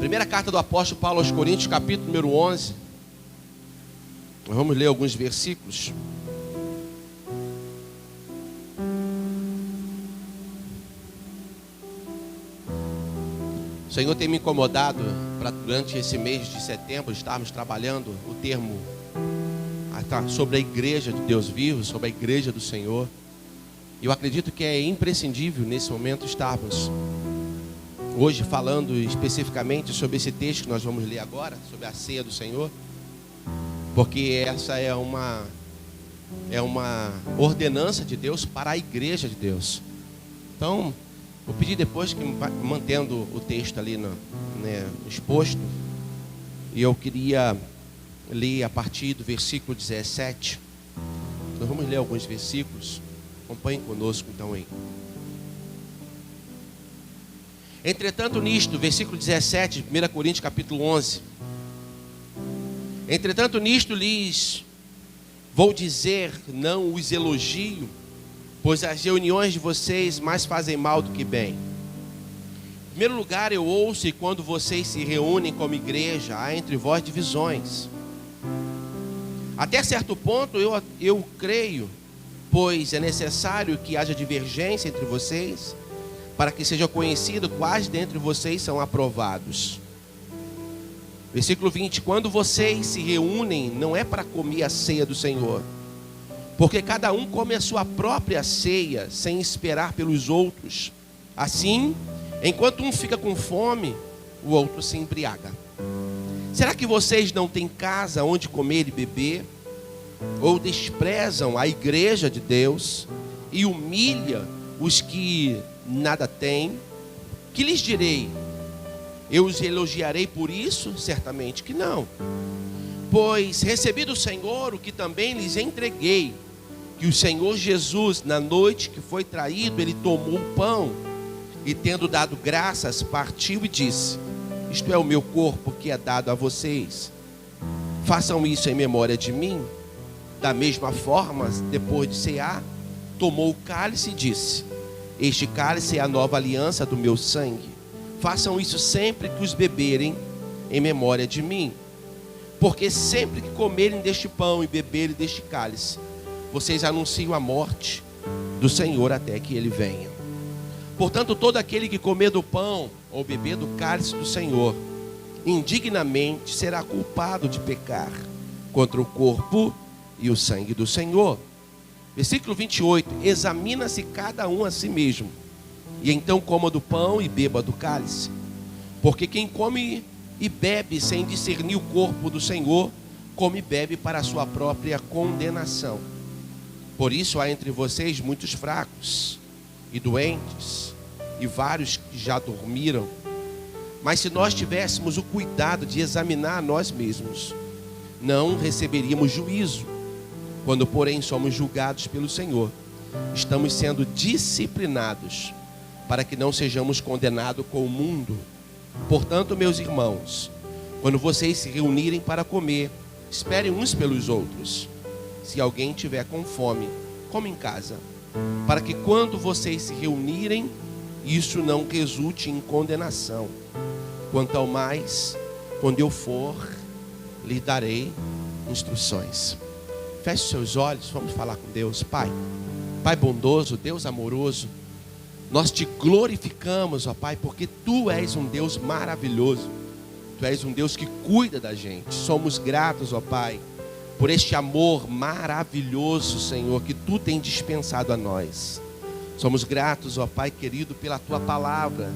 Primeira carta do apóstolo Paulo aos Coríntios, capítulo número 11. Nós vamos ler alguns versículos. O Senhor tem me incomodado para durante esse mês de setembro estarmos trabalhando o termo sobre a igreja de Deus vivo, sobre a igreja do Senhor. Eu acredito que é imprescindível nesse momento estarmos hoje falando especificamente sobre esse texto que nós vamos ler agora, sobre a ceia do Senhor, porque essa é uma ordenança de Deus para a igreja de Deus. Então, vou pedir depois que, mantendo o texto ali exposto, e eu queria ler a partir do versículo 17. Nós vamos ler alguns versículos. Acompanhem conosco então aí. Entretanto nisto, versículo 17 de 1 Coríntios capítulo 11. Entretanto nisto lhes vou dizer, não os elogio, pois as reuniões de vocês mais fazem mal do que bem. Em primeiro lugar, eu ouço, e quando vocês se reúnem como igreja, há entre vós divisões. Até certo ponto eu creio, pois é necessário que haja divergência entre vocês, para que seja conhecido quais dentre vocês são aprovados. Versículo 20: quando vocês se reúnem, não é para comer a ceia do Senhor, porque cada um come a sua própria ceia, sem esperar pelos outros. Assim, enquanto um fica com fome, o outro se embriaga. Será que vocês não têm casa onde comer e beber? Ou desprezam a igreja de Deus e humilham os que nada têm? Que lhes direi? Eu os elogiarei por isso? Certamente que não. Pois recebi do Senhor o que também lhes entreguei, que o Senhor Jesus, na noite que foi traído, ele tomou o pão e, tendo dado graças, partiu e disse: isto é o meu corpo que é dado a vocês. Façam isso em memória de mim. Da mesma forma, depois de cear, tomou o cálice e disse: este cálice é a nova aliança do meu sangue. Façam isso sempre que os beberem, em memória de mim. Porque sempre que comerem deste pão e beberem deste cálice, vocês anunciam a morte do Senhor até que ele venha. Portanto, todo aquele que comer do pão ou beber do cálice do Senhor, indignamente será culpado de pecar contra o corpo e o sangue do Senhor. Versículo 28: examina-se cada um a si mesmo, e então coma do pão e beba do cálice. Porque quem come e bebe sem discernir o corpo do Senhor, come e bebe para a sua própria condenação. Por isso há entre vocês muitos fracos e doentes, e vários que já dormiram. Mas se nós tivéssemos o cuidado de examinar a nós mesmos, não receberíamos juízo. Quando, porém, somos julgados pelo Senhor, estamos sendo disciplinados, para que não sejamos condenados com o mundo. Portanto, meus irmãos, quando vocês se reunirem para comer, esperem uns pelos outros. Se alguém tiver com fome, coma em casa, para que quando vocês se reunirem, isso não resulte em condenação. Quanto ao mais, quando eu for, lhe darei instruções. Feche seus olhos, vamos falar com Deus. Pai, Pai bondoso, Deus amoroso, nós te glorificamos, ó Pai, porque Tu és um Deus maravilhoso. Tu és um Deus que cuida da gente. Somos gratos, ó Pai, por este amor maravilhoso, Senhor, que Tu tem dispensado a nós. Somos gratos, ó Pai querido, pela Tua palavra,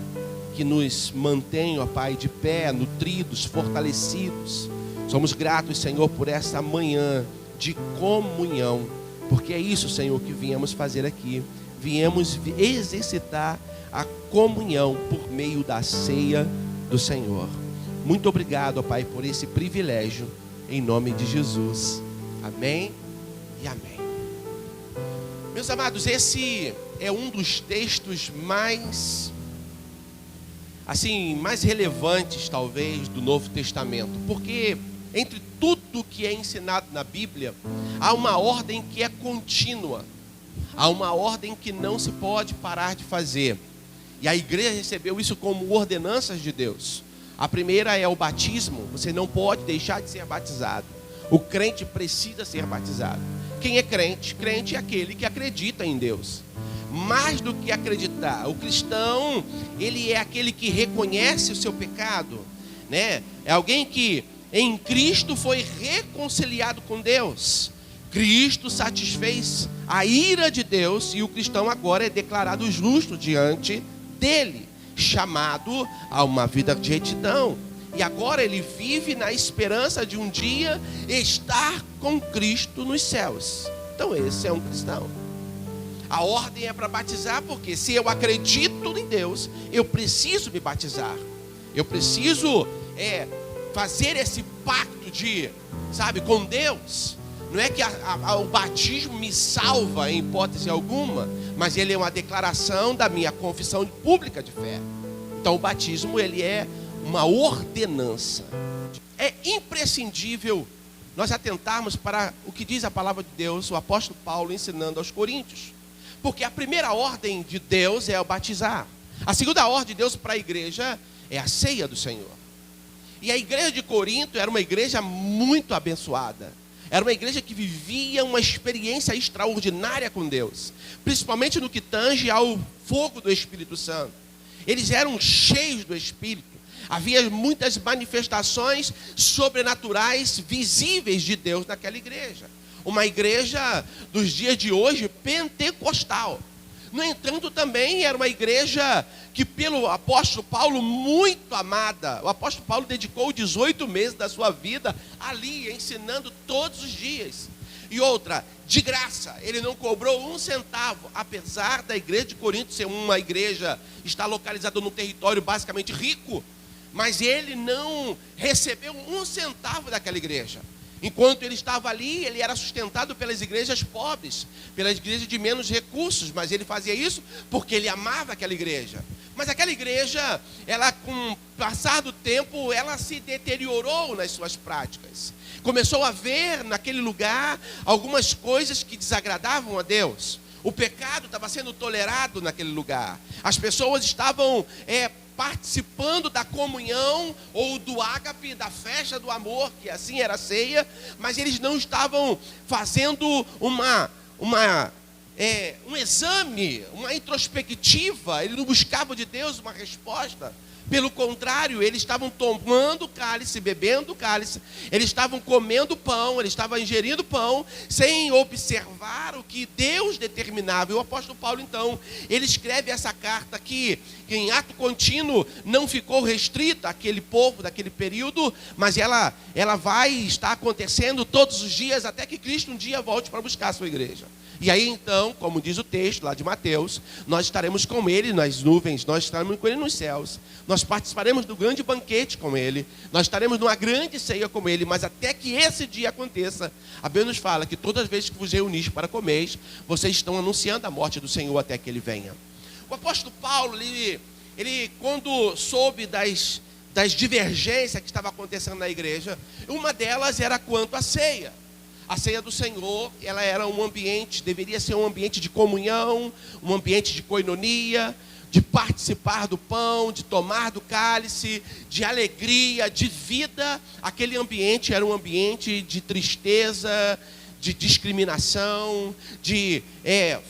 que nos mantém, ó Pai, de pé, nutridos, fortalecidos. Somos gratos, Senhor, por essa manhã de comunhão, porque é isso, Senhor, que viemos fazer aqui. Viemos exercitar a comunhão por meio da ceia do Senhor. Muito obrigado, ó Pai, por esse privilégio, em nome de Jesus. Amém e amém. Meus amados, esse é um dos textos mais relevantes, talvez, do Novo Testamento, porque entre tudo que é ensinado na Bíblia, há uma ordem que é contínua, há uma ordem que não se pode parar de fazer, e a igreja recebeu isso como ordenanças de Deus. A primeira é o batismo. Você não pode deixar de ser batizado. O crente precisa ser batizado. Quem é crente? Crente é aquele que acredita em Deus. Mais do que acreditar, o cristão, ele é aquele que reconhece o seu pecado, né? É alguém que em Cristo foi reconciliado com Deus. Cristo satisfez a ira de Deus e o cristão agora é declarado justo diante dele, chamado a uma vida de retidão. E agora ele vive na esperança de um dia estar com Cristo nos céus. Então esse é um cristão. A ordem é para batizar, porque se eu acredito em Deus, eu preciso me batizar. Eu preciso fazer esse pacto com Deus. Não é que o batismo me salva em hipótese alguma, mas ele é uma declaração da minha confissão pública de fé. Então o batismo, ele é uma ordenança. É imprescindível nós atentarmos para o que diz a palavra de Deus, o apóstolo Paulo ensinando aos coríntios. Porque a primeira ordem de Deus é o batizar. A segunda ordem de Deus para a igreja é a ceia do Senhor. E a igreja de Corinto era uma igreja muito abençoada. Era uma igreja que vivia uma experiência extraordinária com Deus. Principalmente no que tange ao fogo do Espírito Santo. Eles eram cheios do Espírito. Havia muitas manifestações sobrenaturais visíveis de Deus naquela igreja. Uma igreja dos dias de hoje pentecostal. No entanto, também era uma igreja que pelo apóstolo Paulo muito amada. O apóstolo Paulo dedicou 18 meses da sua vida ali, ensinando todos os dias. E outra, de graça, ele não cobrou um centavo, apesar da igreja de Corinto ser uma igreja, está localizada num território basicamente rico, mas ele não recebeu um centavo daquela igreja. Enquanto ele estava ali, ele era sustentado pelas igrejas pobres, pelas igrejas de menos recursos, mas ele fazia isso porque ele amava aquela igreja. Mas aquela igreja, ela com o passar do tempo, ela se deteriorou nas suas práticas. Começou a ver naquele lugar algumas coisas que desagradavam a Deus. O pecado estava sendo tolerado naquele lugar. As pessoas estavam participando da comunhão ou do ágape, da festa do amor, que assim era a ceia, mas eles não estavam fazendo um exame, uma introspectiva. Eles não buscavam de Deus uma resposta. Pelo contrário, eles estavam tomando cálice, bebendo cálice, eles estavam comendo pão, eles estavam ingerindo pão, sem observar o que Deus determinava. E o apóstolo Paulo, então, ele escreve essa carta que em ato contínuo não ficou restrita àquele povo daquele período, mas ela vai estar acontecendo todos os dias, até que Cristo um dia volte para buscar a sua igreja. E aí então, como diz o texto lá de Mateus, nós estaremos com ele nas nuvens, nós estaremos com ele nos céus, nós participaremos do grande banquete com ele, nós estaremos numa grande ceia com ele, mas até que esse dia aconteça, a Bíblia nos fala que todas as vezes que vos reunis para comer, vocês estão anunciando a morte do Senhor até que ele venha. O apóstolo Paulo, ele quando soube das divergências que estavam acontecendo na igreja, uma delas era quanto à ceia. A ceia do Senhor, ela era um ambiente, deveria ser um ambiente de comunhão, um ambiente de koinonia, de participar do pão, de tomar do cálice, de alegria, de vida. Aquele ambiente era um ambiente de tristeza, de discriminação, de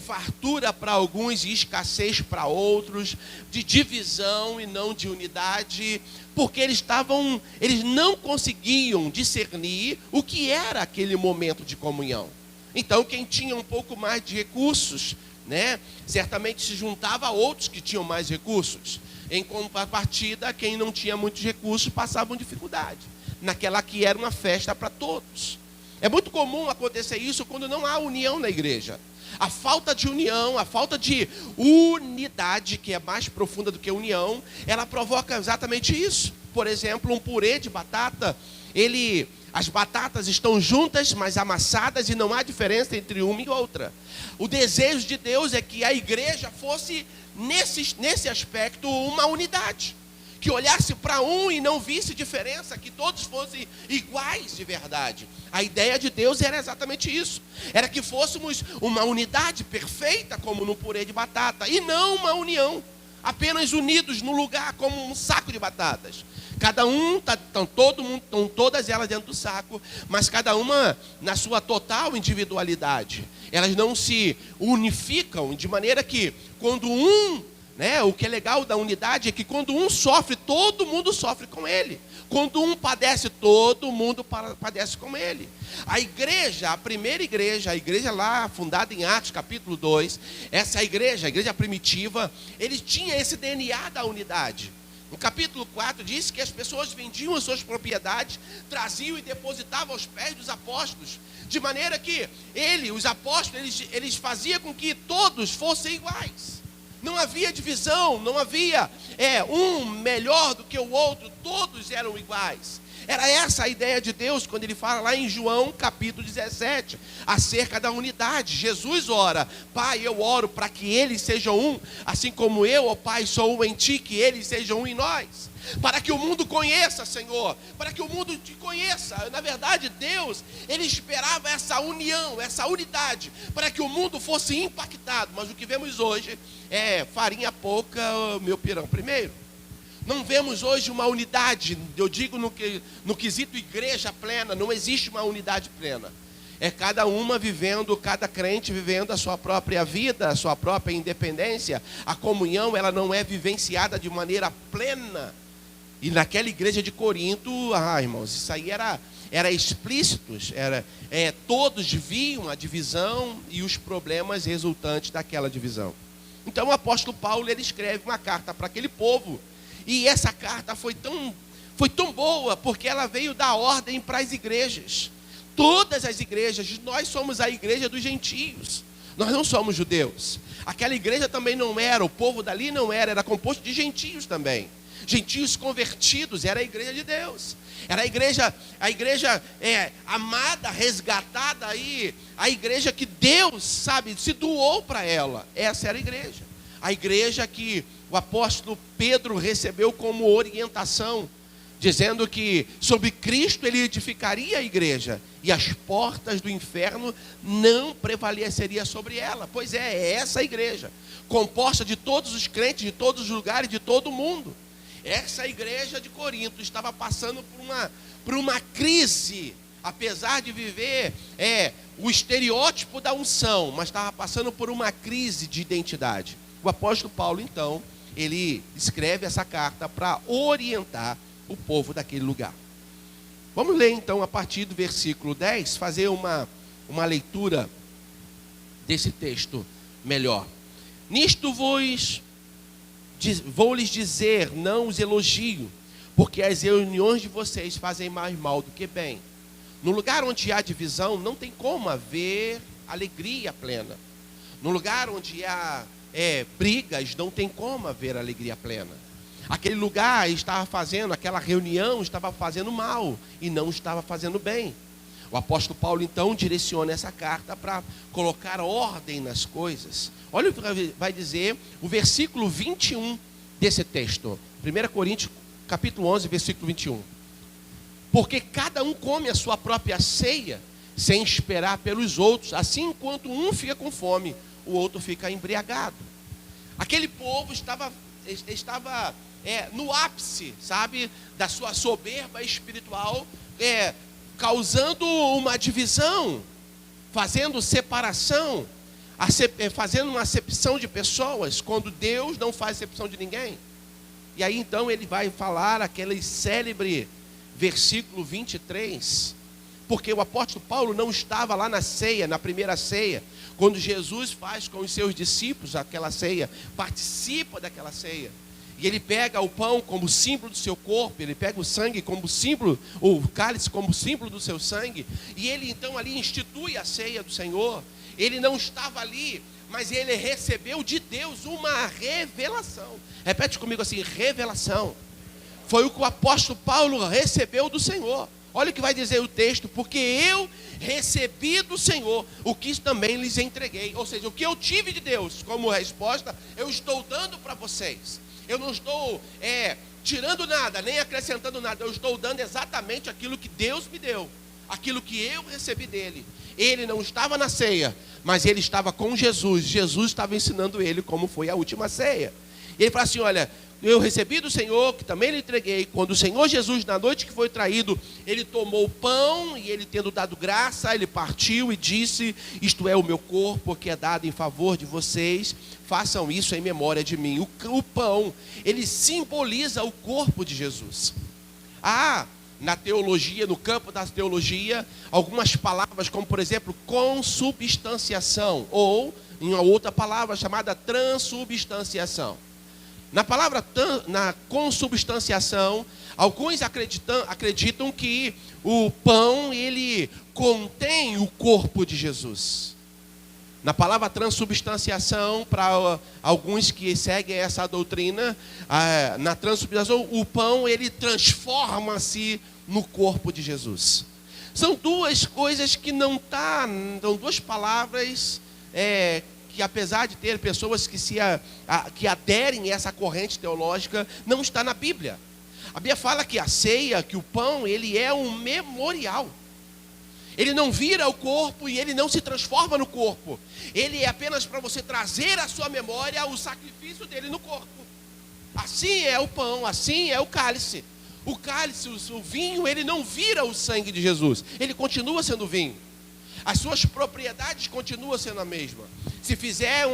fartura para alguns e escassez para outros, de divisão e não de unidade, porque eles não conseguiam discernir o que era aquele momento de comunhão. Então quem tinha um pouco mais de recursos, certamente se juntava a outros que tinham mais recursos. Em contrapartida, quem não tinha muitos recursos passavam dificuldade, naquela que era uma festa para todos. É muito comum acontecer isso quando não há união na igreja. A falta de união, a falta de unidade, que é mais profunda do que união, ela provoca exatamente isso. Por exemplo, um purê de batata, as batatas estão juntas, mas amassadas, e não há diferença entre uma e outra. O desejo de Deus é que a igreja fosse, nesse aspecto, uma unidade. Que olhasse para um e não visse diferença, que todos fossem iguais de verdade. A ideia de Deus era exatamente isso. Era que fôssemos uma unidade perfeita, como no purê de batata, e não uma união, apenas unidos no lugar como um saco de batatas. Cada um, estão todas elas dentro do saco, mas cada uma na sua total individualidade. Elas não se unificam, de maneira que quando o que é legal da unidade é que quando um sofre, todo mundo sofre com ele. Quando um padece, todo mundo padece com ele. A igreja, a primeira igreja, a igreja lá fundada em Atos capítulo 2, essa igreja, a igreja primitiva, ele tinha esse DNA da unidade. No capítulo 4 diz que as pessoas vendiam as suas propriedades, traziam e depositavam aos pés dos apóstolos, de maneira que os apóstolos, eles faziam com que todos fossem iguais. Não havia divisão, não havia um melhor do que o outro, todos eram iguais. Era essa a ideia de Deus quando ele fala lá em João capítulo 17, acerca da unidade. Jesus ora: Pai, eu oro para que eles sejam um, assim como eu, ó Pai, sou um em ti, que eles sejam um em nós. Para que o mundo conheça, Senhor, para que o mundo te conheça. Na verdade, Deus, ele esperava essa união, essa unidade, para que o mundo fosse impactado. Mas o que vemos hoje é farinha pouca, meu pirão primeiro. Não vemos hoje uma unidade, eu digo no quesito igreja plena, não existe uma unidade plena. É cada crente vivendo a sua própria vida, a sua própria independência. A comunhão, ela não é vivenciada de maneira plena. E naquela igreja de Corinto, irmãos, isso aí era explícito, todos viam a divisão e os problemas resultantes daquela divisão. Então o apóstolo Paulo, ele escreve uma carta para aquele povo, e essa carta foi tão boa, porque ela veio dar ordem para as igrejas. Todas as igrejas, nós somos a igreja dos gentios, nós não somos judeus. Aquela igreja também não era, o povo dali não era composto de gentios também. Gentios convertidos, era a igreja de Deus. Era a igreja amada, resgatada aí, a igreja que Deus, se doou para ela. Essa era a igreja. A igreja que o apóstolo Pedro recebeu como orientação, dizendo que sobre Cristo ele edificaria a igreja, e as portas do inferno não prevaleceriam sobre ela. Pois é essa a igreja, composta de todos os crentes, de todos os lugares, de todo o mundo. Essa igreja de Corinto estava passando por uma crise, apesar de viver o estereótipo da unção, mas estava passando por uma crise de identidade. O apóstolo Paulo, então, ele escreve essa carta para orientar o povo daquele lugar. Vamos ler então a partir do versículo 10, fazer uma leitura desse texto melhor. Nisto vou lhes dizer, não os elogio, porque as reuniões de vocês fazem mais mal do que bem. No lugar onde há divisão, não tem como haver alegria plena. No lugar onde há brigas, não tem como haver alegria plena. Aquele lugar aquela reunião estava fazendo mal e não estava fazendo bem. O apóstolo Paulo, então, direciona essa carta para colocar ordem nas coisas. Olha o que vai dizer o versículo 21 desse texto. 1 Coríntios, capítulo 11, versículo 21. Porque cada um come a sua própria ceia, sem esperar pelos outros. Assim, enquanto um fica com fome, o outro fica embriagado. Aquele povo estava no ápice, da sua soberba espiritual, causando uma divisão, fazendo separação, fazendo uma acepção de pessoas, quando Deus não faz acepção de ninguém. E aí então ele vai falar aquele célebre versículo 23, porque o apóstolo Paulo não estava lá na ceia, na primeira ceia, quando Jesus faz com os seus discípulos aquela ceia, participa daquela ceia. E ele pega o pão como símbolo do seu corpo, ele pega o sangue como símbolo, o cálice como símbolo do seu sangue, e ele então ali institui a ceia do Senhor. Ele não estava ali, mas ele recebeu de Deus uma revelação. Repete comigo assim: revelação. Foi o que o apóstolo Paulo recebeu do Senhor. Olha o que vai dizer o texto: porque eu recebi do Senhor o que também lhes entreguei. Ou seja, o que eu tive de Deus como resposta, eu estou dando para vocês. Eu não estou tirando nada, nem acrescentando nada. Eu estou dando exatamente aquilo que Deus me deu, aquilo que eu recebi dele. Ele não estava na ceia, mas ele estava com Jesus. Jesus estava ensinando ele como foi a última ceia. E ele fala assim: olha, eu recebi do Senhor, que também lhe entreguei. Quando o Senhor Jesus, na noite que foi traído, ele tomou o pão e ele, tendo dado graça, ele partiu e disse: isto é o meu corpo que é dado em favor de vocês, façam isso em memória de mim. O pão, ele simboliza o corpo de Jesus. Na teologia, no campo da teologia, algumas palavras como, por exemplo, consubstanciação, ou em uma outra palavra chamada transubstanciação. Na palavra na consubstanciação, alguns acreditam que o pão, ele contém o corpo de Jesus. Na palavra transubstanciação, para alguns que seguem essa doutrina, na transubstanciação, o pão, ele transforma-se no corpo de Jesus. São duas coisas que são duas palavras que, apesar de ter pessoas que aderem a essa corrente teológica, não está na Bíblia. A Bíblia fala que a ceia, que o pão, ele é um memorial. Ele não vira o corpo e ele não se transforma no corpo. Ele é apenas para você trazer à sua memória o sacrifício dele no corpo. Assim é o pão, assim é o cálice. O cálice, o vinho, ele não vira o sangue de Jesus. Ele continua sendo vinho. As suas propriedades continuam sendo a mesma. Se fizer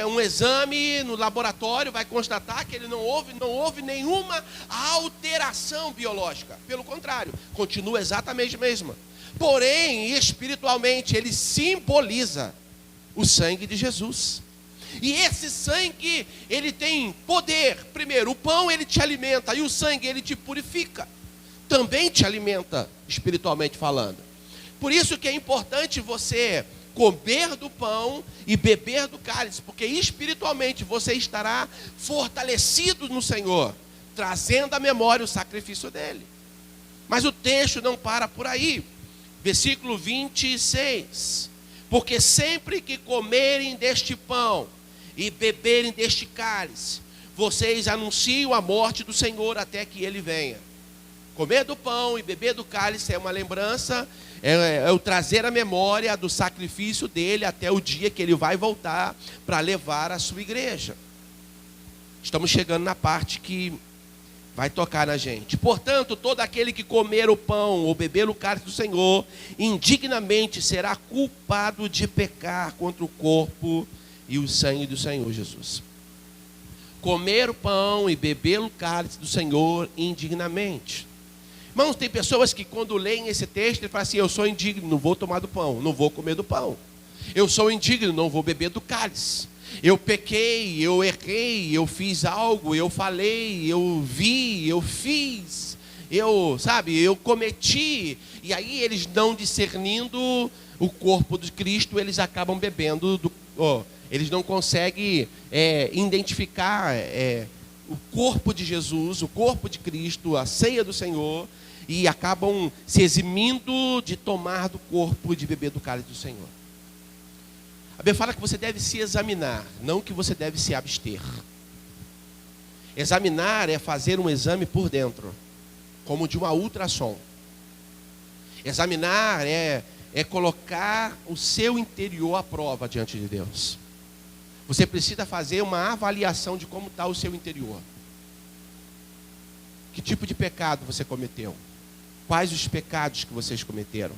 um exame no laboratório, vai constatar que ele não houve nenhuma alteração biológica. Pelo contrário, continua exatamente a mesma. Porém, espiritualmente, ele simboliza o sangue de Jesus. E esse sangue, ele tem poder. Primeiro, o pão, ele te alimenta, e o sangue, ele te purifica. Também te alimenta, espiritualmente falando. Por isso que é importante você comer do pão e beber do cálice, porque espiritualmente você estará fortalecido no Senhor, trazendo à memória o sacrifício dele. Mas o texto não para por aí. Versículo 26. Porque sempre que comerem deste pão e beberem deste cálice, vocês anunciam a morte do Senhor até que ele venha. Comer do pão e beber do cálice é uma lembrança, é o trazer a memória do sacrifício dele até o dia que ele vai voltar para levar a sua igreja. Estamos chegando na parte que vai tocar na gente. Portanto, todo aquele que comer o pão ou beber o cálice do Senhor, indignamente será culpado de pecar contra o corpo e o sangue do Senhor Jesus. Comer o pão e beber o cálice do Senhor indignamente. Irmãos, tem pessoas que quando leem esse texto, ele fala assim: eu sou indigno, não vou tomar do pão, não vou comer do pão. Eu sou indigno, não vou beber do cálice. Eu pequei, eu errei, eu fiz algo, eu falei, eu vi, eu fiz, eu cometi. E aí eles, não discernindo o corpo de Cristo, eles acabam bebendo, eles não conseguem identificar o corpo de Jesus, o corpo de Cristo, a ceia do Senhor, e acabam se eximindo de tomar do corpo e de beber do cálice do Senhor. A Bíblia fala que você deve se examinar, não que você deve se abster. Examinar é fazer um exame por dentro, como de uma ultrassom. Examinar é colocar o seu interior à prova diante de Deus. Você precisa fazer uma avaliação de como está o seu interior. Que tipo de pecado você cometeu? Quais os pecados que vocês cometeram?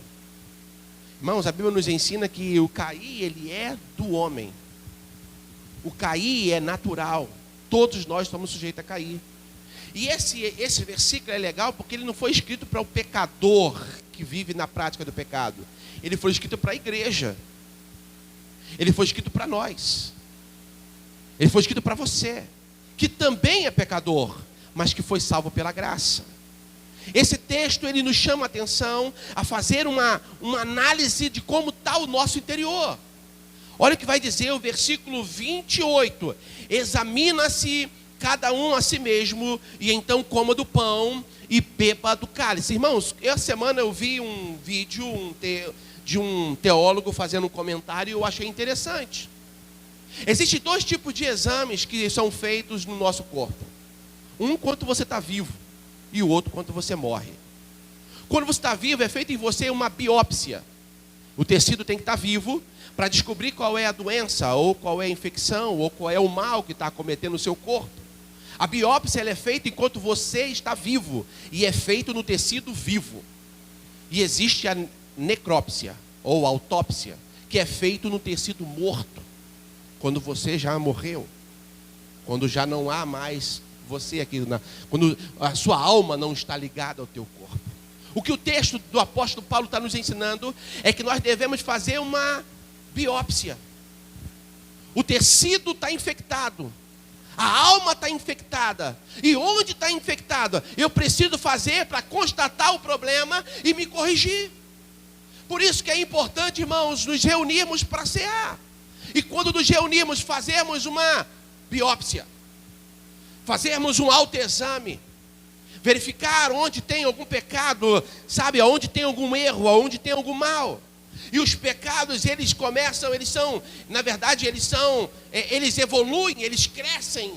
Irmãos, a Bíblia nos ensina que o cair, ele é do homem. O cair é natural. Todos nós estamos sujeitos a cair. E esse versículo é legal porque ele não foi escrito para o pecador que vive na prática do pecado. Ele foi escrito para a igreja. Ele foi escrito para nós. Ele foi escrito para você, que também é pecador, mas que foi salvo pela graça. Esse texto, ele nos chama a atenção a fazer uma análise de como está o nosso interior. Olha o que vai dizer o versículo 28. Examina-se cada um a si mesmo, e então coma do pão e beba do cálice. Irmãos, essa semana eu vi um vídeo de um teólogo fazendo um comentário e eu achei interessante. Existem dois tipos de exames que são feitos no nosso corpo. Um quando você está vivo e o outro quando você morre. Quando você está vivo, é feita em você uma biópsia. O tecido tem que estar vivo para descobrir qual é a doença, ou qual é a infecção, ou qual é o mal que está acometendo o seu corpo. A biópsia ela é feita enquanto você está vivo, e é feito no tecido vivo. E existe a necrópsia, ou autópsia, que é feito no tecido morto, quando você já morreu, quando já não há mais você aqui, quando a sua alma não está ligada ao teu corpo. O que o texto do apóstolo Paulo está nos ensinando é que nós devemos fazer uma biópsia. O tecido está infectado, a alma está infectada. E onde está infectada, eu preciso fazer para constatar o problema e me corrigir. Por isso que é importante, irmãos, nos reunirmos para cear. E quando nos reunirmos, fazermos uma biópsia, fazermos um autoexame, verificar onde tem algum pecado, sabe, aonde tem algum erro, aonde tem algum mal. E os pecados, eles começam, eles são, na verdade, eles evoluem, eles crescem.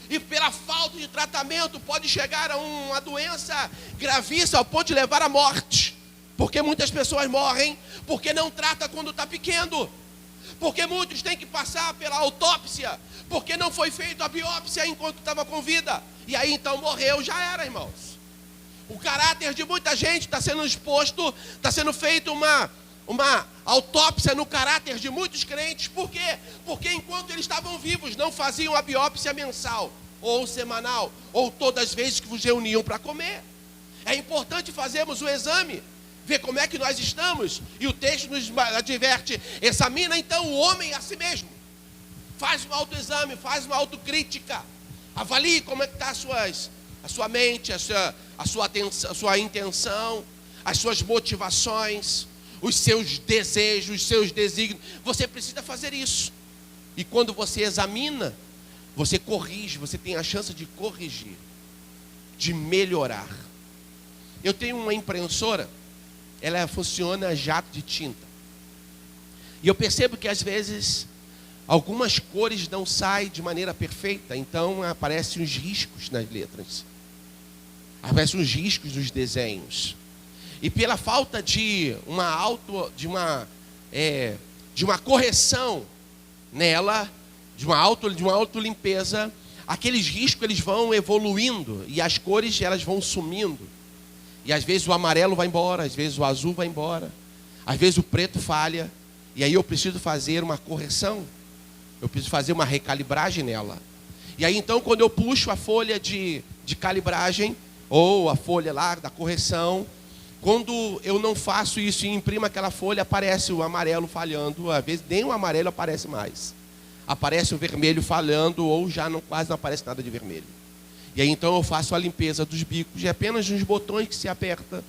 E pela falta de tratamento, pode chegar a uma doença gravíssima, ao ponto de levar à morte. Porque muitas pessoas morrem, porque não trata quando está pequeno. Porque muitos têm que passar pela autópsia, porque não foi feita a biópsia enquanto estava com vida. E aí então morreu, já era, irmãos. O caráter de muita gente está sendo exposto, está sendo feita uma autópsia no caráter de muitos crentes. Por quê? Porque enquanto eles estavam vivos, não faziam a biópsia mensal, ou semanal, ou todas as vezes que vos reuniam para comer. É importante fazermos o exame, ver como é que nós estamos. E o texto nos adverte: examina então o homem a si mesmo. Faz um autoexame, faz uma autocrítica. Avalie como é que está a sua mente, a sua intenção, as suas motivações, os seus desejos, os seus desígnios. Você precisa fazer isso. E quando você examina, você corrige, você tem a chance de corrigir, de melhorar. Eu tenho uma impressora, ela funciona a jato de tinta. E eu percebo que às vezes algumas cores não saem de maneira perfeita, então aparecem os riscos nas letras, aparecem os riscos dos desenhos. E pela falta de uma correção nela, de uma autolimpeza, aqueles riscos eles vão evoluindo e as cores elas vão sumindo. E às vezes o amarelo vai embora, às vezes o azul vai embora, às vezes o preto falha. E aí eu preciso fazer uma correção, eu preciso fazer uma recalibragem nela. E aí então quando eu puxo a folha de calibragem, ou a folha lá da correção, quando eu não faço isso e imprimo aquela folha, aparece o amarelo falhando. Às vezes nem o amarelo aparece mais, aparece o vermelho falhando, ou já quase não aparece nada de vermelho. E aí então eu faço a limpeza dos bicos, é apenas uns botões que se aperta.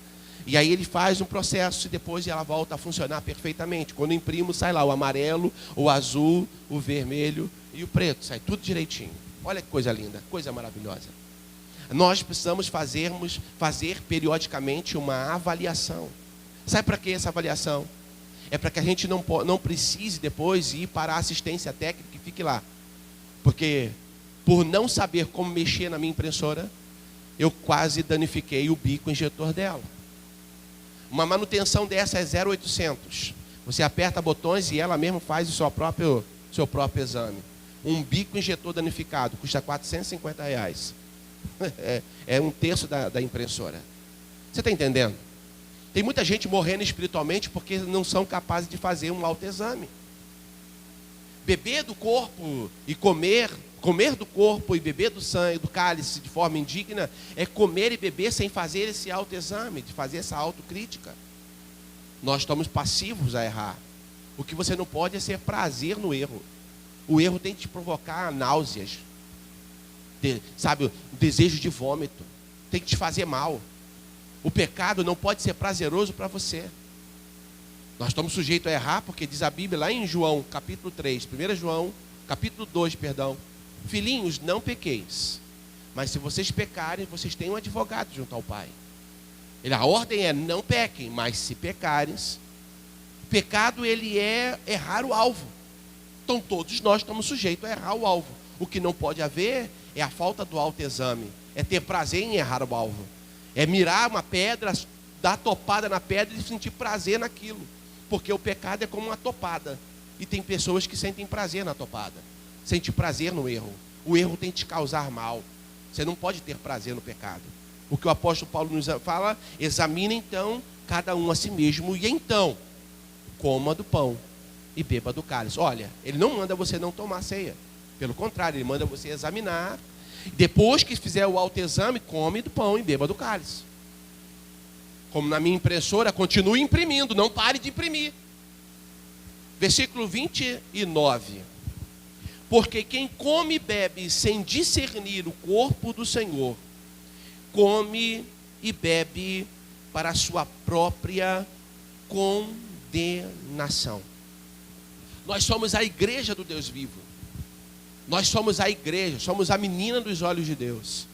E aí ele faz um processo e depois ela volta a funcionar perfeitamente. Quando eu imprimo, sai lá o amarelo, o azul, o vermelho e o preto. Sai tudo direitinho. Olha que coisa linda, coisa maravilhosa. Nós precisamos fazer periodicamente uma avaliação. Sabe para que essa avaliação? É para que a gente não precise depois ir para a assistência técnica e fique lá. Porque por não saber como mexer na minha impressora, eu quase danifiquei o bico injetor dela. Uma manutenção dessa é 0,800. Você aperta botões e ela mesmo faz o seu próprio exame. Um bico injetor danificado custa R$450. É um terço da impressora. Você está entendendo? Tem muita gente morrendo espiritualmente porque não são capazes de fazer um autoexame. Beber do corpo e comer do corpo e beber do sangue, do cálice de forma indigna, é comer e beber sem fazer esse autoexame, de fazer essa autocrítica. Nós estamos passivos a errar. O que você não pode é ser prazer no erro. O erro tem que te provocar náuseas, o desejo de vômito, tem que te fazer mal. O pecado não pode ser prazeroso para você. Nós estamos sujeitos a errar, porque diz a Bíblia lá em João, capítulo 3, 1 João, capítulo 2, perdão. Filhinhos, não pequeis, mas se vocês pecarem, vocês têm um advogado junto ao Pai. A ordem é: não pequem, mas se pecarem, pecado ele é errar o alvo. Então todos nós estamos sujeitos a errar o alvo. O que não pode haver é a falta do autoexame, é ter prazer em errar o alvo, é mirar uma pedra, dar topada na pedra e sentir prazer naquilo, porque o pecado é como uma topada, e tem pessoas que sentem prazer na topada, sentem prazer no erro. O erro tem que te causar mal. Você não pode ter prazer no pecado. O que o apóstolo Paulo nos fala, examine então cada um a si mesmo, e então coma do pão e beba do cálice. Olha, ele não manda você não tomar ceia. Pelo contrário, ele manda você examinar. Depois que fizer o autoexame, come do pão e beba do cálice. Como na minha impressora, continue imprimindo, não pare de imprimir. Versículo 29. Porque quem come e bebe sem discernir o corpo do Senhor, come e bebe para a sua própria condenação. Nós somos a igreja do Deus vivo. Nós somos a igreja, somos a menina dos olhos de Deus.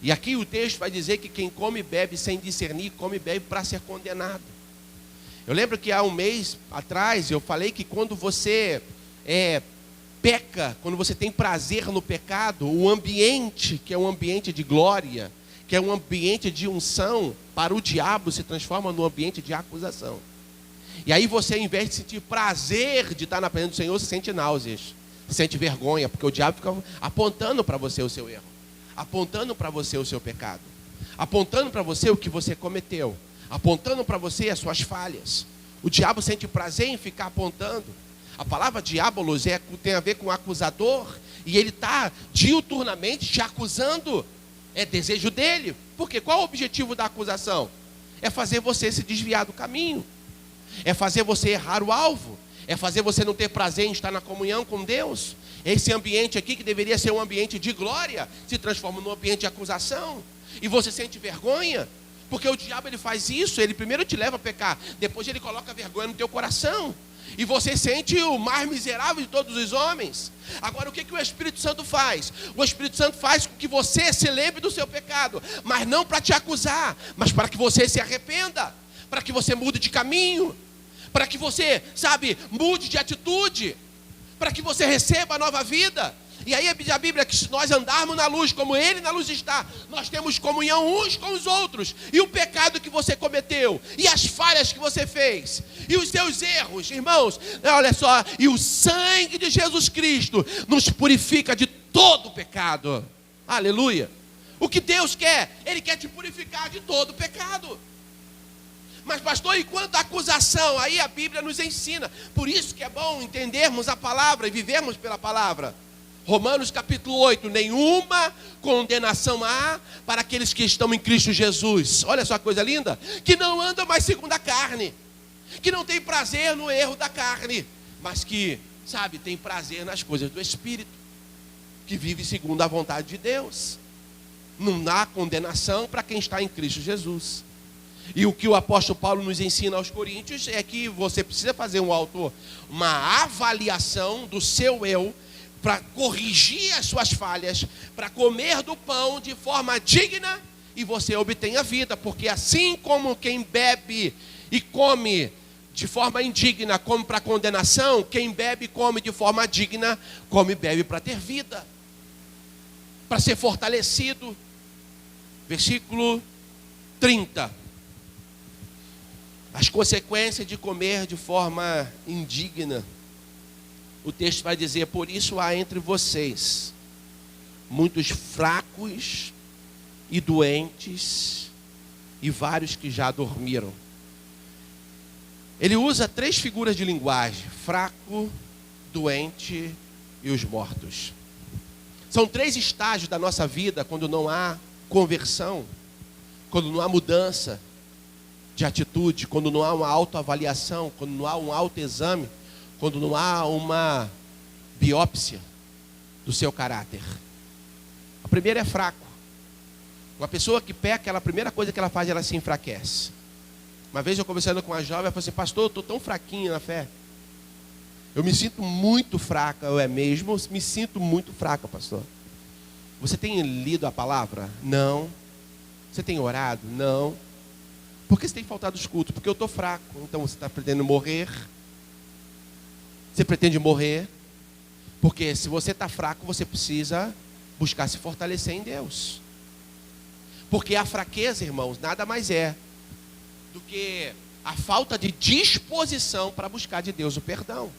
E aqui o texto vai dizer que quem come e bebe sem discernir, come e bebe para ser condenado. Eu lembro que há um mês atrás eu falei que quando você peca, quando você tem prazer no pecado, o ambiente, que é um ambiente de glória, que é um ambiente de unção, para o diabo se transforma num ambiente de acusação. E aí você, ao invés de sentir prazer de estar na presença do Senhor, você sente náuseas, você sente vergonha, porque o diabo fica apontando para você o seu erro, apontando para você o seu pecado, apontando para você o que você cometeu, apontando para você as suas falhas. O diabo sente prazer em ficar apontando. A palavra diabolos tem a ver com acusador, e ele está diuturnamente te acusando. É desejo dele. Porque qual é o objetivo da acusação? É fazer você se desviar do caminho, é fazer você errar o alvo, é fazer você não ter prazer em estar na comunhão com Deus. Esse ambiente aqui, que deveria ser um ambiente de glória, se transforma num ambiente de acusação, e você sente vergonha. Porque o diabo, ele faz isso, ele primeiro te leva a pecar, depois ele coloca vergonha no teu coração, e você sente o mais miserável de todos os homens. Agora, o que o Espírito Santo faz? O Espírito Santo faz com que você se lembre do seu pecado, mas não para te acusar, mas para que você se arrependa, para que você mude de caminho, para que você, mude de atitude, para que você receba a nova vida. E aí a Bíblia, que se nós andarmos na luz, como Ele na luz está, nós temos comunhão uns com os outros. E o pecado que você cometeu, e as falhas que você fez, e os seus erros, irmãos, olha só, e o sangue de Jesus Cristo nos purifica de todo o pecado. Aleluia. O que Deus quer? Ele quer te purificar de todo o pecado. Mas pastor, e quanto à acusação? Aí a Bíblia nos ensina. Por isso que é bom entendermos a palavra e vivermos pela palavra. Romanos capítulo 8, nenhuma condenação há para aqueles que estão em Cristo Jesus. Olha só que coisa linda, que não andam mais segundo a carne, que não tem prazer no erro da carne, mas que, tem prazer nas coisas do Espírito, que vive segundo a vontade de Deus. Não há condenação para quem está em Cristo Jesus. E o que o apóstolo Paulo nos ensina aos Coríntios é que você precisa fazer uma avaliação do seu eu, para corrigir as suas falhas, para comer do pão de forma digna, e você obtém a vida. Porque assim como quem bebe e come de forma indigna come para condenação, quem bebe e come de forma digna, come e bebe para ter vida, para ser fortalecido. Versículo 30. As consequências de comer de forma indigna. O texto vai dizer: por isso há entre vocês muitos fracos e doentes, e vários que já dormiram. Ele usa 3 figuras de linguagem: fraco, doente e os mortos. São 3 estágios da nossa vida quando não há conversão, quando não há mudança de atitude, quando não há uma autoavaliação, quando não há um autoexame, quando não há uma biópsia do seu caráter. A primeira é fraco. Uma pessoa que peca, a primeira coisa que ela faz, ela se enfraquece. Uma vez eu conversando com uma jovem, ela falou assim: pastor, eu estou tão fraquinha na fé. Eu me sinto muito fraca. Eu mesmo me sinto muito fraca, pastor. Você tem lido a palavra? Não. Você tem orado? Não. Por que você tem faltado os cultos? Porque eu estou fraco. Então você está pretendendo morrer? Você pretende morrer? Porque se você está fraco, você precisa buscar se fortalecer em Deus. Porque a fraqueza, irmãos, nada mais é do que a falta de disposição para buscar de Deus o perdão.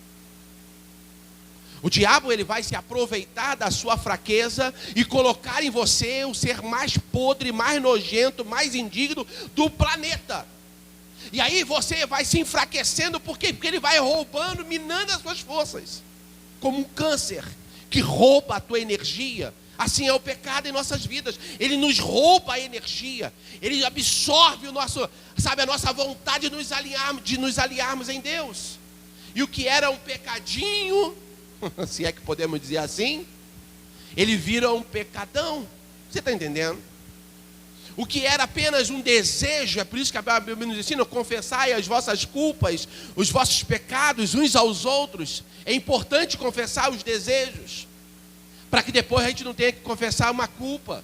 O diabo, ele vai se aproveitar da sua fraqueza e colocar em você o ser mais podre, mais nojento, mais indigno do planeta. E aí você vai se enfraquecendo, por quê? Porque ele vai roubando, minando as suas forças. Como um câncer que rouba a tua energia, assim é o pecado em nossas vidas. Ele nos rouba a energia, ele absorve a nossa vontade de nos alinharmos em Deus. E o que era um pecadinho, se é que podemos dizer assim, ele vira um pecadão. Você está entendendo? O que era apenas um desejo, é por isso que a Bíblia nos ensina: confessai as vossas culpas, os vossos pecados uns aos outros. É importante confessar os desejos, para que depois a gente não tenha que confessar uma culpa.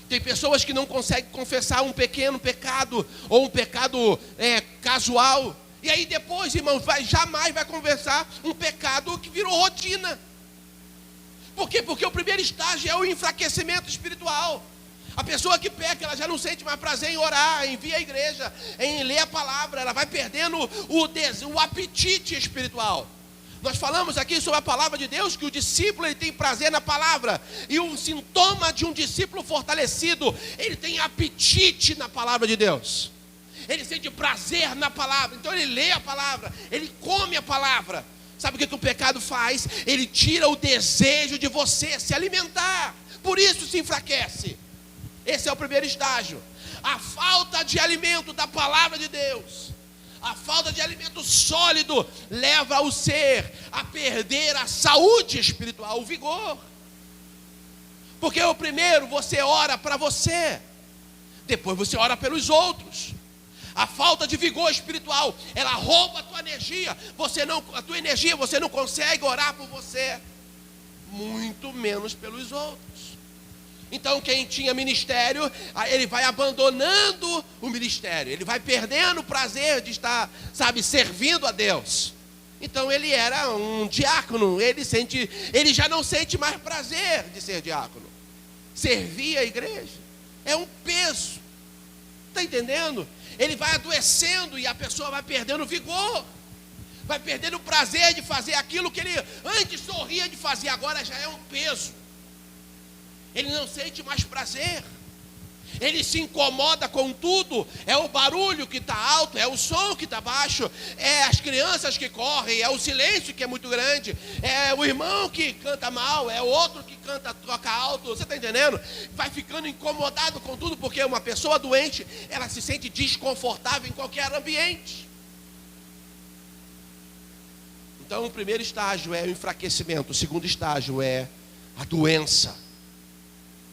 Tem pessoas que não conseguem confessar um pequeno pecado, ou um pecado casual. E aí depois, irmãos, jamais vai confessar um pecado que virou rotina. Por quê? Porque o primeiro estágio é o enfraquecimento espiritual. A pessoa que peca, ela já não sente mais prazer em orar, em vir à igreja, em ler a palavra. Ela vai perdendo o apetite espiritual. Nós falamos aqui sobre a palavra de Deus, que o discípulo ele tem prazer na palavra. E um sintoma de um discípulo fortalecido, ele tem apetite na palavra de Deus. Ele sente prazer na palavra, então ele lê a palavra, ele come a palavra. Sabe o que o pecado faz? Ele tira o desejo de você se alimentar, por isso se enfraquece. Esse é o primeiro estágio. A falta de alimento da palavra de Deus, a falta de alimento sólido, leva o ser a perder a saúde espiritual, o vigor. Porque o primeiro você ora para você, depois você ora pelos outros. A falta de vigor espiritual, ela rouba a tua energia. Você não consegue orar por você, muito menos pelos outros. Então quem tinha ministério, ele vai abandonando o ministério, ele vai perdendo o prazer de estar, servindo a Deus. Então ele era um diácono, ele já não sente mais prazer de ser diácono. Servir a igreja é um peso. Está entendendo? Ele vai adoecendo e a pessoa vai perdendo vigor, vai perdendo o prazer de fazer aquilo que ele antes sorria de fazer, agora já é um peso. Ele não sente mais prazer, ele se incomoda com tudo. É o barulho que está alto, é o som que está baixo, é as crianças que correm, é o silêncio que é muito grande, é o irmão que canta mal, é o outro que toca alto. Você está entendendo? Vai ficando incomodado com tudo, porque uma pessoa doente, ela se sente desconfortável em qualquer ambiente. Então o primeiro estágio é o enfraquecimento, o segundo estágio é a doença.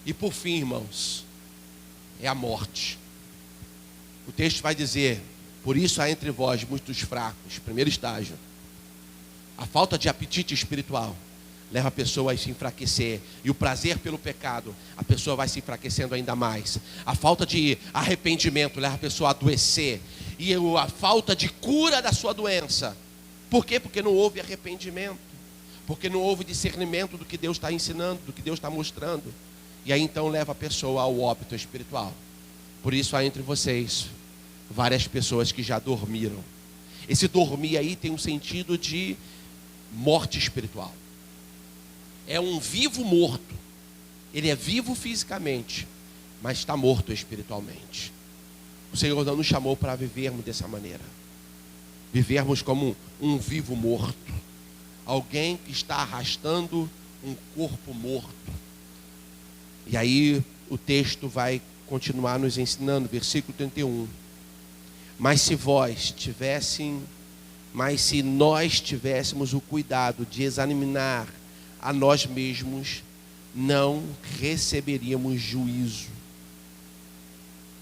E por fim, irmãos, é a morte. O texto vai dizer: por isso há entre vós muitos fracos. Primeiro estágio. A falta de apetite espiritual leva a pessoa a se enfraquecer. E o prazer pelo pecado, a pessoa vai se enfraquecendo ainda mais. A falta de arrependimento leva a pessoa a adoecer. E a falta de cura da sua doença. Por quê? Porque não houve arrependimento. Porque não houve discernimento do que Deus está ensinando, do que Deus está mostrando. E aí então leva a pessoa ao óbito espiritual. Por isso há entre vocês várias pessoas que já dormiram. Esse dormir aí tem um sentido de morte espiritual. É um vivo morto. Ele é vivo fisicamente, mas está morto espiritualmente. O Senhor não nos chamou para vivermos dessa maneira. Vivermos como um vivo morto. Alguém que está arrastando um corpo morto. E aí o texto vai continuar nos ensinando, versículo 31. Mas se nós tivéssemos o cuidado de examinar a nós mesmos, não receberíamos juízo.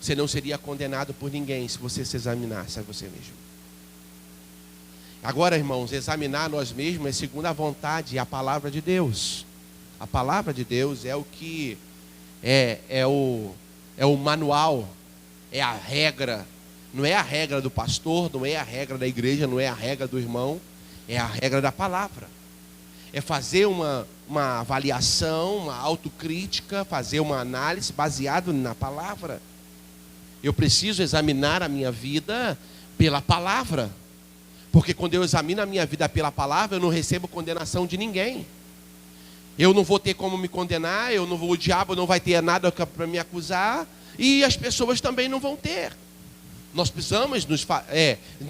Você não seria condenado por ninguém se você se examinasse a você mesmo. Agora, irmãos, examinar a nós mesmos é segundo a vontade e a palavra de Deus. A palavra de Deus é o que é o manual, é a regra. Não é a regra do pastor, não é a regra da igreja, não é a regra do irmão, é a regra da palavra. É fazer uma avaliação, uma autocrítica, fazer uma análise baseada na palavra. Eu preciso examinar a minha vida pela palavra. Porque quando eu examino a minha vida pela palavra, eu não recebo condenação de ninguém. Eu não vou ter como me condenar, o diabo não vai ter nada para me acusar, e as pessoas também não vão ter. Nós precisamos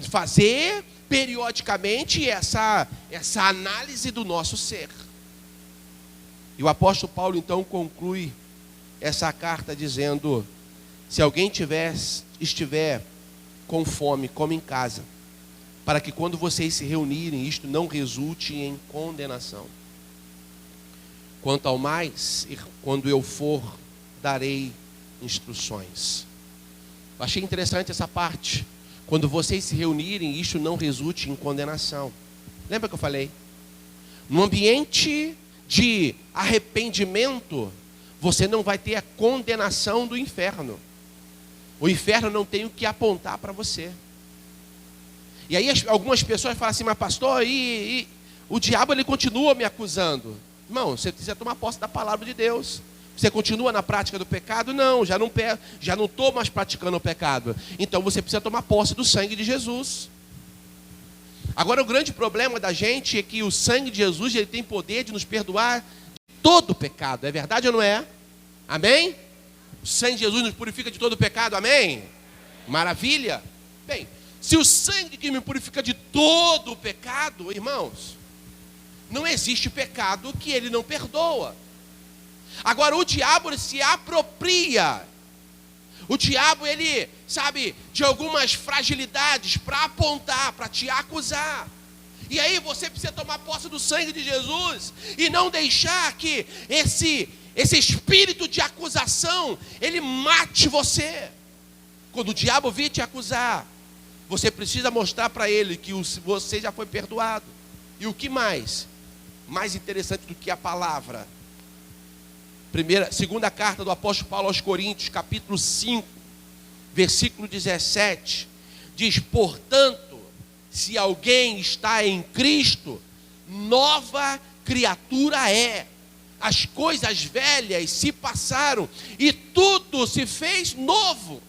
fazer periodicamente essa análise do nosso ser. E o apóstolo Paulo então conclui essa carta dizendo: se alguém estiver com fome, come em casa, para que quando vocês se reunirem, isto não resulte em condenação. Quanto ao mais, quando eu for, darei instruções. Eu achei interessante essa parte. Quando vocês se reunirem, isto não resulte em condenação. Lembra que eu falei? No ambiente de arrependimento, você não vai ter a condenação do inferno. O inferno não tem o que apontar para você. E aí algumas pessoas falam assim: mas pastor, o diabo ele continua me acusando. Irmão, você precisa tomar posse da palavra de Deus. Você continua na prática do pecado? Não, já não estou mais praticando o pecado. Então você precisa tomar posse do sangue de Jesus. Agora o grande problema da gente é que o sangue de Jesus ele tem poder de nos perdoar de todo o pecado. É verdade ou não é? Amém? O sangue de Jesus nos purifica de todo o pecado, amém? Maravilha. Bem, se o sangue que me purifica de todo o pecado, irmãos, não existe pecado que ele não perdoa. Agora o diabo se apropria. O diabo ele, sabe, de algumas fragilidades para apontar, para te acusar. E aí você precisa tomar posse do sangue de Jesus e não deixar que esse espírito de acusação, ele mate você. Quando o diabo vir te acusar, você precisa mostrar para ele que você já foi perdoado. E o que mais? Mais interessante do que a palavra. Segunda carta do apóstolo Paulo aos Coríntios, capítulo 5, versículo 17, diz: portanto, se alguém está em Cristo, nova criatura é. As coisas velhas se passaram e tudo se fez novo.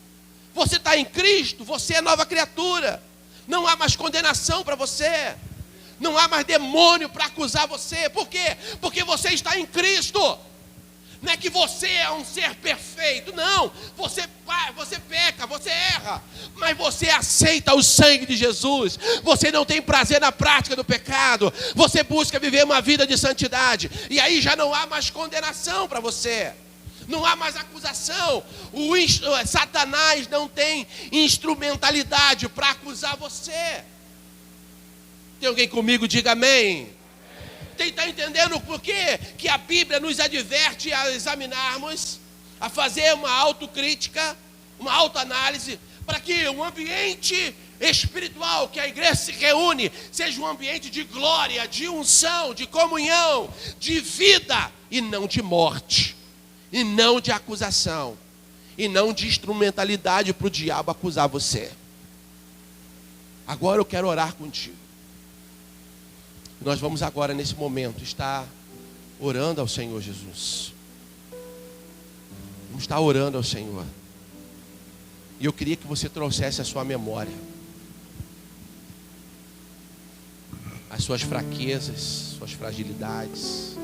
Você está em Cristo, você é nova criatura. Não há mais condenação para você. Não há mais demônio para acusar você. Por quê? Porque você está em Cristo. Não é que você é um ser perfeito, não. Você peca, você erra, mas você aceita o sangue de Jesus. Você não tem prazer na prática do pecado. Você busca viver uma vida de santidade. E aí já não há mais condenação para você. Não há mais acusação. Satanás não tem instrumentalidade para acusar você. Tem alguém comigo? Diga amém. Está entendendo por quê? Que a Bíblia nos adverte a examinarmos, a fazer uma autocrítica, uma autoanálise, para que o ambiente espiritual que a igreja se reúne seja um ambiente de glória, de unção, de comunhão, de vida e não de morte, e não de acusação, e não de instrumentalidade para o diabo acusar você. Agora eu quero orar contigo. Nós vamos agora, nesse momento, estar orando ao Senhor Jesus. Vamos estar orando ao Senhor. E eu queria que você trouxesse a sua memória, as suas fraquezas, suas fragilidades.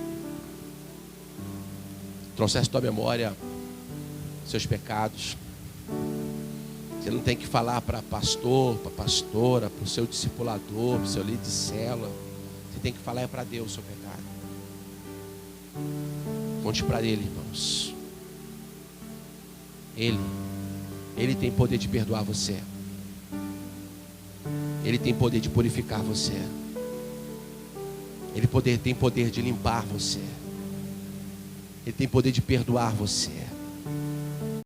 Trouxesse a tua memória, seus pecados. Você não tem que falar para pastor, para pastora, para o seu discipulador, para o seu líder de célula. Você tem que falar para Deus o seu pecado. Conte para Ele, irmãos. Ele tem poder de perdoar você. Ele tem poder de purificar você. Ele tem poder de limpar você. Ele tem poder de perdoar você.